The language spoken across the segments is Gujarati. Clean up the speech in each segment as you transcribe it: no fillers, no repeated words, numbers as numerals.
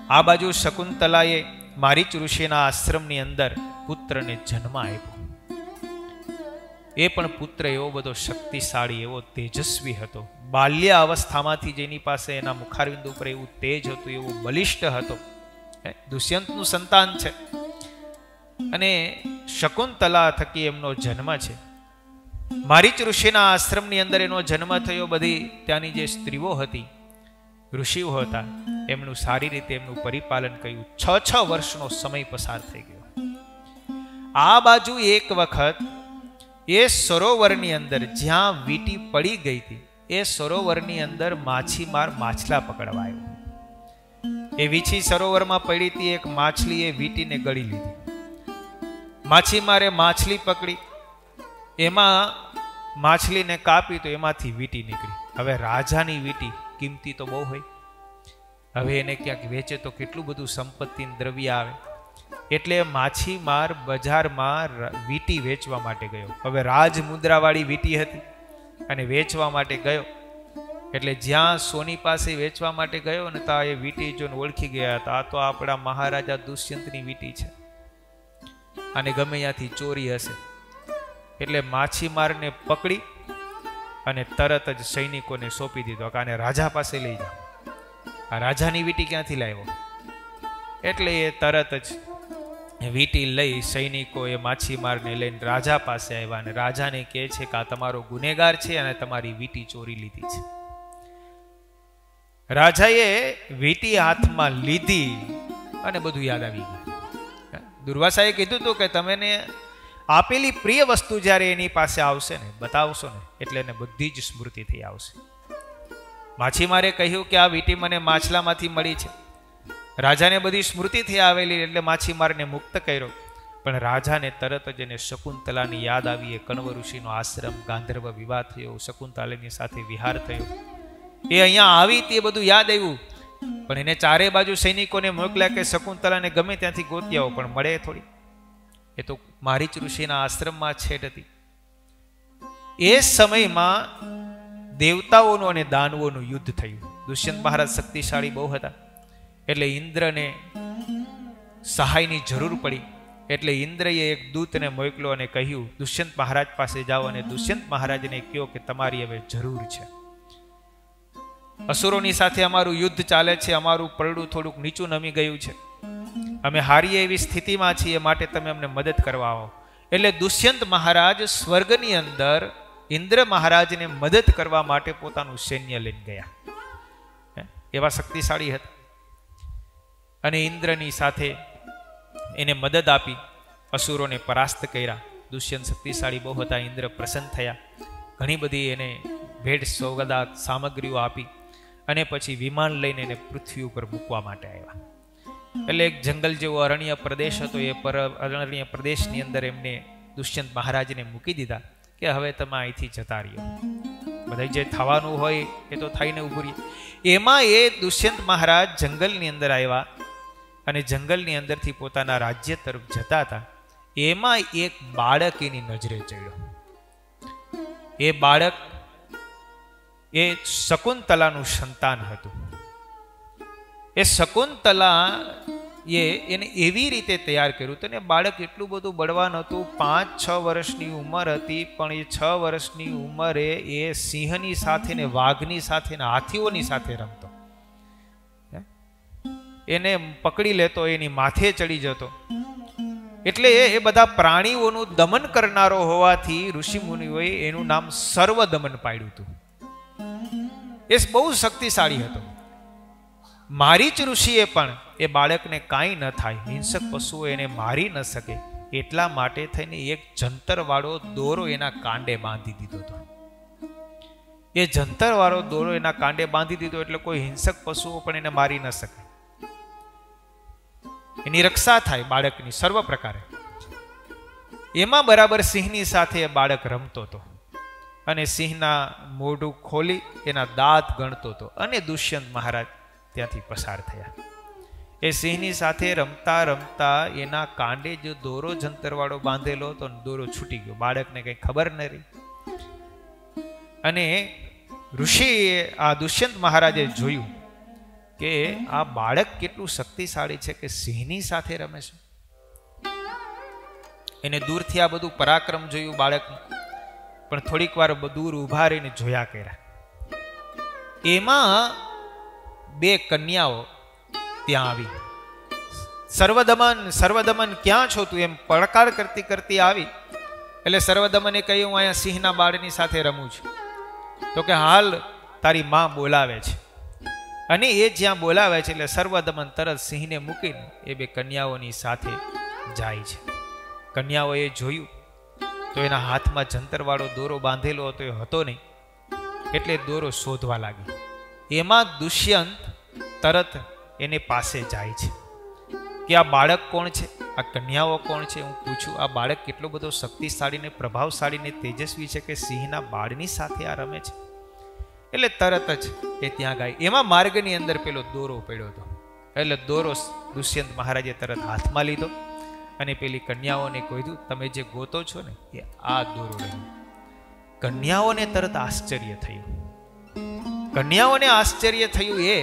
આ બાજુ શકુંતલાએ મારીચ ઋષિના આશ્રમની અંદર પુત્રને જન્મ આપ્યો. એ પણ પુત્ર એવો બધો શક્તિશાળી, એવો તેજસ્વી હતો. બાલ્ય અવસ્થામાંથી જેની પાસે એના મુખારવિંદ ઉપર એવું તેજ હતું, એવો બલિષ્ઠ હતો. દુષ્યંતનું સંતાન છે અને શકુંતલા થકી એમનો જન્મ છે. મારીચ ઋષિના આશ્રમની અંદર એનો જન્મ થયો. બધી ત્યાંની જે સ્ત્રીઓ હતી, ઋષિઓ હતા, એમનું સારી રીતે એમનું પરિપાલન કર્યું. 6 વર્ષનો સમય પસાર થઈ ગયો. આ બાજુ એક વખત એ સરોવરની અંદર જ્યાં વીંટી પડી ગઈ હતી, એ સરોવરની અંદર માછીમાર માછલા પકડવા આવ્યો. એ વીછી સરોવરમાં પડી હતી. એક માછલી એ વીંટીને ગળી લીધી. માછીમારે માછલી પકડી, એમાં માછલીને કાપી તો એમાંથી વીંટી નીકળી. હવે રાજાની વીંટી કિંમતી તો બહુ હોય. હવે એને ક્યાંક વેચે તો કેટલું બધું સંપત્તિ દ્રવ્ય આવે. એટલે માછીમાર બજારમાં વીંટી વેચવા માટે ગયો. હવે રાજ મુદ્રાવાળી વીંટી હતી અને વેચવા માટે ગયો. એટલે જ્યાં સોની પાસે વેચવા માટે ગયો ને ત્યાં એ વીંટી જોઈને ઓળખી ગયા હતા. આ તો આપણા મહારાજા દુષ્યંતની વીંટી છે અને ગમે ત્યાંથી ચોરી હશે. એટલે માછીમારને પકડી અને તરત જ સૈનિકોને સોંપી દીધો કે આને રાજા પાસે લઈ જાઓ. આ રાજાની વીંટી ક્યાંથી લાવ્યો? એટલે એ તરત જ વીંટી લઈ સૈનિકો એ માછીમારને લઈને રાજા પાસે આવ્યા અને રાજાને કહે છે કે આ તમારો ગુનેગાર છે અને તમારી વીંટી ચોરી લીધી છે. રાજાએ વીંટી હાથમાં લીધી અને બધું યાદ આવી ગયું. દુર્વાસાએ કીધું હતું કે તમને આપેલી પ્રિય વસ્તુ જ્યારે એની પાસે આવશે ને, બતાવશો ને, એટલે એને બધી જ સ્મૃતિ થઈ આવશે. માછીમારે કહ્યું કે આ વીંટી મને માછલામાંથી મળી છે. રાજાને બધી સ્મૃતિ થઈ આવેલી એટલે માછીમારને મુક્ત કર્યો. પણ રાજાને તરત જ એને શકુંતલાની યાદ આવી. એ કણવ ઋષિનો આશ્રમ, ગાંધર્વ વિવાહ થયો, શકુંતલાની સાથે વિહાર થયો. એ અહીંયા આવી તે બધું યાદ આવ્યું. પણ એને ચારે બાજુ સૈનિકોને મોકલ્યા કે શકુંતલાને ગમે ત્યાંથી ગોતી આવો, પણ મળે થોડી. એ તો મારીચ ઋષિના આશ્રમમાં છેટ હતી. એ સમયમાં દેવતાઓનું અને દાનવોનું યુદ્ધ થયું. દુષ્યંત મહારાજ શક્તિશાળી બહુ હતા. એટલે ઇન્દ્રને સહાયની જરૂર પડી. એટલે ઇન્દ્રએ એક દૂતને મોકલ્યો અને કહ્યું દુષ્યંત મહારાજ પાસે જાઓ અને દુષ્યંત મહારાજને કહો કે તમારી હવે જરૂર છે. અસુરોની સાથે અમારું યુદ્ધ ચાલે છે. અમારું પરડું થોડુંક નીચું નમી ગયું છે. અમે હારીએ એવી સ્થિતિમાં છીએ, માટે તમે અમને મદદ કરવા આવો. એટલે દુષ્યંત મહારાજ સ્વર્ગની અંદર ઇન્દ્ર મહારાજને મદદ કરવા માટે પોતાનું સૈન્ય લઈને ગયા. એવા શક્તિશાળી હતા. અને ઇન્દ્રની સાથે એને મદદ આપી, અસુરોને પરાસ્ત કર્યા. દુષ્યંત શક્તિશાળી બહુ હતા. ઇન્દ્ર પ્રસન્ન થયા. ઘણી બધી એને ભેટ સોગાદ સામગ્રીઓ આપી અને પછી વિમાન લઈને એને પૃથ્વી ઉપર મૂકવા માટે આવ્યા. એટલે એક જંગલ જેવો અરણ્ય પ્રદેશ હતો. એ અરણ્ય પ્રદેશની અંદર એમને દુષ્યંત મહારાજને મૂકી દીધા કે હવે તમે અહીંથી જતા રહ્યો. બધા જે થવાનું હોય એ તો થઈને ઉભું રહે. એમાં એ દુષ્યંત મહારાજ જંગલની અંદર આવ્યા અને જંગલની અંદરથી પોતાના રાજ્ય તરફ જતા હતા. એમાં એક બાળક એની નજરે ચડ્યો. એ બાળક એ શકુંતલાનું સંતાન હતું. એ શકુંતલા એને એવી રીતે તૈયાર કર્યું હતું ને, બાળક એટલું બધું બળવાન હતું. 5-6 વર્ષની ઉંમર હતી. પણ એ 6 વર્ષની ઉંમરે એ સિંહની સાથે ને વાઘની સાથે ને હાથીઓની સાથે રમતો. એને પકડી લેતો, એની માથે ચડી જતો. એટલે એ બધા પ્રાણીઓનું દમન કરનારો હોવાથી ઋષિ મુનિઓએ એનું નામ સર્વ દમન પાડ્યું હતું. એ બહુ શક્તિશાળી હતો. મારીચ ઋષિએ પણ એ બાળકને કાંઈ ન થાય, હિંસક પશુઓ એને મારી ન શકે, એટલા માટે થઈને એક જંતરવાળો દોરો એના કાંડે બાંધી દીધો હતો. એ જંતરવાળો દોરો એના કાંડે બાંધી દીધો એટલે કોઈ હિંસક પશુઓ પણ એને મારી ન શકે. એની રક્ષા થાય બાળકની સર્વ પ્રકારે. એમાં બરાબર સિંહની સાથે એ બાળક રમતો હતો અને સિંહના મોઢું ખોલી એના દાંત ગણતો હતો. અને દુષ્યંત મહારાજ ત્યાંથી પસાર થયા. એ સિંહની સાથે રમતા રમતા એના કાંડે જો દોરો જંતરવાળો બાંધેલો હતો, દોરો છૂટી ગયો. બાળકને કંઈ ખબર ન રહી. અને ઋષિએ આ દુષ્યંત મહારાજે જોયું કે આ બાળક કેટલું શક્તિશાળી છે કે સિંહની સાથે રમે છે. એને દૂરથી આ બધું પરાક્રમ જોયું બાળકનું, પણ થોડીક વાર દૂર ઉભા રહીને જોયા કર્યા. એમાં બે કન્યાઓ ત્યાં આવી. સર્વદમન સર્વદમન ક્યાં છો તું, એમ પડકાર કરતી કરતી આવી. એટલે સર્વદમને કહ્યું, હું અહીંયા સિંહના બાળની સાથે રમું છું. તો કે હાલ તારી માં બોલાવે છે. અને એ જ્યાં બોલાવે છે એટલે સર્વદમન તરત સિંહને મૂકીને એ બે કન્યાઓની સાથે જાય છે. કન્યાઓએ જોયું તો એના હાથમાં જંતરવાળો દોરો બાંધેલો હતો એ હતો નહીં, એટલે દોરો શોધવા લાગી. એમાં દુષ્યંત તરત એને પાસે જાય છે કે આ બાળક કોણ છે, આ કન્યાઓ કોણ છે. હું પૂછું, આ બાળક કેટલો બધો શક્તિશાળી ને પ્રભાવશાળી ને તેજસ્વી છે કે સિંહના બાળની સાથે આ રમે છે. એટલે તરત જ એ ત્યાં ગાય. એમાં માર્ગની અંદર પેલો દોરો પડ્યો હતો. એટલે દોરો દુષ્યંત મહારાજે તરત હાથમાં લીધો અને પેલી કન્યાઓને કીધું, તમે જે ગોતો છો ને એ આ દોરો રહ્યો. કન્યાઓને તરત આશ્ચર્ય થયું. કન્યાઓને આશ્ચર્ય થયું એ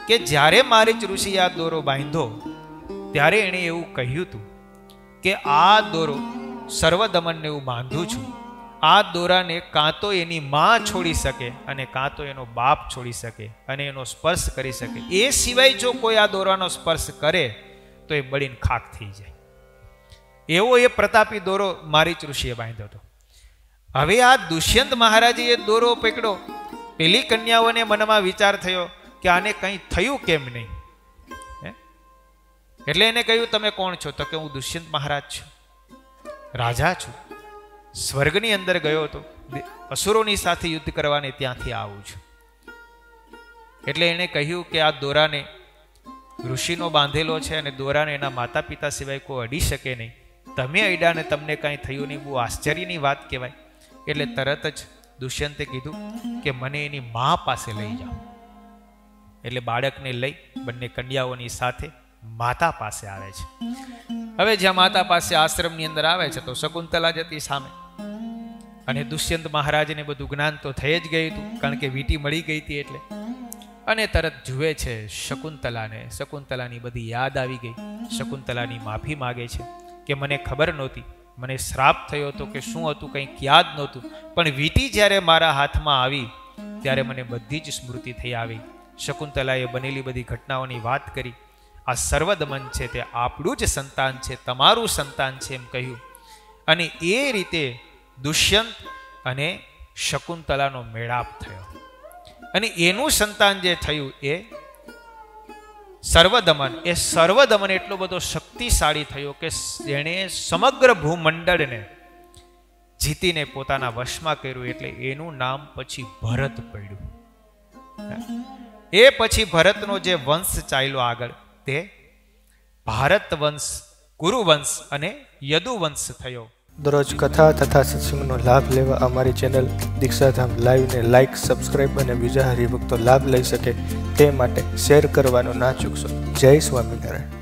કે જ્યારે મારીચ ઋષિ આ દોરો બાંધ્યો ત્યારે એણે એવું કહ્યું હતું કે આ દોરો સર્વદમનને હું બાંધું છું. આ દોરાને કાં તો એની માં છોડી શકે અને કાં તો એનો બાપ છોડી શકે અને એનો સ્પર્શ કરી શકે. એ સિવાય જો કોઈ આ દોરાનો સ્પર્શ કરે તો એ બળીને ખાક થઈ જાય. એવો એ પ્રતાપી દોરો મારીચ ઋષિએ બાંધ્યો હતો. હવે આ દુષ્યંત મહારાજે એ દોરો પકડ્યો. પેલી કન્યાઓને મનમાં વિચાર થયો કે આને કંઈ થયું કેમ નહીં. એટલે એને કહ્યું, તમે કોણ છો? તો કે હું દુષ્યંત મહારાજ છું, રાજા છું, સ્વર્ગની અંદર ગયો હતો, અસુરોની સાથે યુદ્ધ કરવાને ત્યાંથી આવું છું. એટલે એને કહ્યું કે આ દોરાને ઋષિનો બાંધેલો છે અને દોરાને એના માતા પિતા સિવાય કોઈ અડી શકે નહીં. તમે અડ્યા ને તમને કાંઈ થયું નહીં, બહુ આશ્ચર્યની વાત કહેવાય. એટલે તરત જ દુષ્યંતે કીધું કે મને એની મા પાસે લઈ જાઓ. એટલે બાળકને લઈ બંને કન્યાઓની સાથે માતા પાસે આવે છે. હવે જ્યાં માતા પાસે આશ્રમની અંદર આવે છે તો શકુંતલા જતી સામે. અને દુષ્યંત મહારાજને બધું જ્ઞાન તો થઈ જ ગયું હતું, કારણ કે વીંટી મળી ગઈ હતી એટલે. અને તરત જુએ છે શકુંતલાને. શકુંતલાની બધી યાદ આવી ગઈ. શકુંતલાની માફી માગે છે કે મને ખબર નહોતી, મને શ્રાપ થયો હતો કે શું હતું કંઈક યાદ નહોતું, પણ વીંટી જ્યારે મારા હાથમાં આવી ત્યારે મને બધી જ સ્મૃતિ થઈ આવી. શકુંતલાએ બનેલી બધી ઘટનાઓની વાત કરી. આ સર્વદમન છે તે આપણું જ સંતાન છે, તમારું સંતાન છે એમ કહ્યું. અને એ રીતે દુષ્યંત અને શકુંતલાનો મેળાપ થયો. અને એનું સંતાન જે થયું એ સર્વદમન. એ સર્વદમન એટલો બધો શક્તિશાળી થયો કે એણે સમગ્ર ભૂમંડળને જીતીને પોતાના વશમાં કર્યું. એટલે એનું નામ પછી ભરત પડ્યું. એ પછી ભરતનો જે વંશ ચાલ્યો આગળ તે ભારત વંશ, કુરુવંશ અને યદુવંશ થયો. દરરોજ કથા તથા સત્સંગનો લાભ લેવા અમારી ચેનલ દીક્ષાધામ લાઈવને લાઇક, સબસ્ક્રાઇબ અને બીજા હરિભક્તો લાભ લઈ શકે તે માટે શેર કરવાનું ના ચૂકશો. જય સ્વામિનારાયણ.